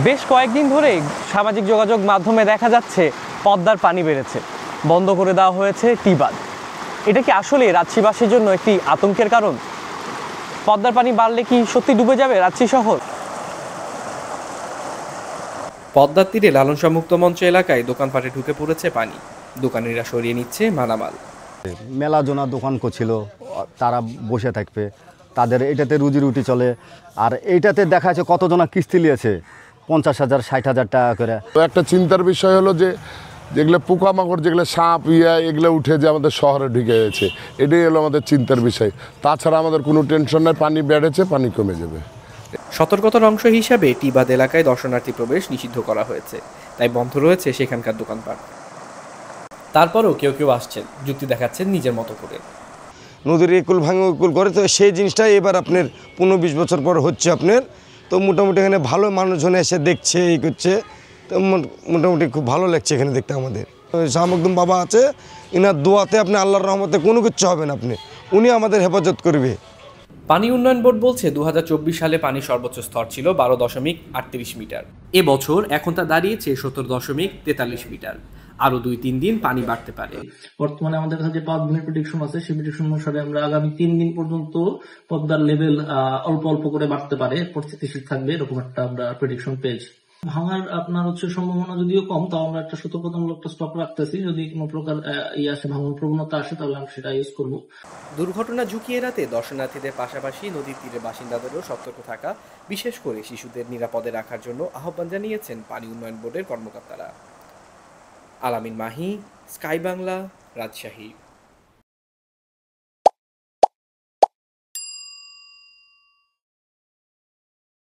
বেশ কয়েকদিন ধরে সামাজিক যোগাযোগ মাধ্যমে দেখা যাচ্ছে পদ্মার পানি বেড়েছে, বন্ধ করে দেওয়া হয়েছে টি-বাঁধ। এটা কি আসলে রাজশাহীবাসীর জন্য একটি আতঙ্কের কারণ? পদ্মার পানি বাড়লে কি সত্যি ডুবে যাবে রাজশাহী শহর? পদ্মার তীরে লালন শাহ মুক্ত মঞ্চ এলাকায় দোকানপাটে ঢুকে পড়েছে পানি। দোকানিরা সরিয়ে নিচ্ছে মালামাল। মেলা জোনা দোকান করছিল, তারা বসে থাকবে, তাদের এটাতে রুজি রুটি চলে। আর এইটাতে দেখা যাচ্ছে কতজনা কিস্তি নিয়েছে 50,000 60,000 টাকা করে। তো একটা চিন্তার বিষয় হলো যে যেগুলো পোকামাকড়, যেগুলো সাপ এগুলো উঠে যে আমাদের শহরে ঢুকে গেছে, এটাই হলো আমাদের চিন্তার বিষয়। তাছাড়া আমাদের কোনো টেনশন নাই, পানি বেড়েছে, পানি কমে যাবে। সতর্কতার অংশ হিসাবে টি-বাঁধ এলাকায় দর্শনার্থী প্রবেশ নিষিদ্ধ করা হয়েছে, তাই বন্ধ রয়েছে সেখানকার দোকানপাট। তারপরেও কেউ কেউ আসছেন, যুক্তি দেখাচ্ছেন নিজের মতো করে। নদীর একুল ভাঙে একুল করে, তো সেই জিনিসটাই এবার আপনার 15-20 বছর পর হচ্ছে আপনার। তো মোটামুটি এখানে ভালো মানুষজন এসে দেখছে, এই করছে, তো মোটামুটি খুব ভালো লাগছে এখানে দেখতে। আমাদের শাহ মখদুম বাবা আছে, ইনার দোয়াতে আপনি আল্লাহর রহমতে কোনো কিছু হবে না, আপনি উনি আমাদের হেফাজত করবে। পানি উন্নয়ন বোর্ড বলছে 2024 সালে পানির সর্বোচ্চ স্তর ছিল 12.38 মিটার। এবছর এখন তা দাঁড়িয়েছে 17.43 মিটার। আরো 2-3 দিন পানি বাড়তে পারে। বর্তমানে আমাদের কাছে যে 5 দিনের প্রেডিকশন আছে, সেই প্রেডিকশন অনুসারে আমরা আগামী 3 দিন পর্যন্ত পদ্মার লেভেল অল্প অল্প করে বাড়তে পারে, স্থিতিশীল থাকবে, এরকম একটা আমরা প্রেডিকশন পেয়েছি। ভাঙার আপনার সম্ভাবনা যদিও কম, তাও আমরা একটা সতর্কতামূলক স্টক রাখতেছি। যদি কোনো প্রকার আসে, ভাঙার প্রবণতা আসে, তাহলে আমরা সেটা ইউজ করব। দুর্ঘটনা ঝুঁকি এড়াতে দর্শনার্থীদের পাশাপাশি নদীর তীরে বাসিন্দাদেরও সতর্ক থাকা, বিশেষ করে শিশুদের নিরাপদে রাখার জন্য আহ্বান জানিয়েছেন পানি উন্নয়ন বোর্ডের কর্মকর্তারা। আলামিন মাহি, স্কাই বাংলা, রাজশাহী।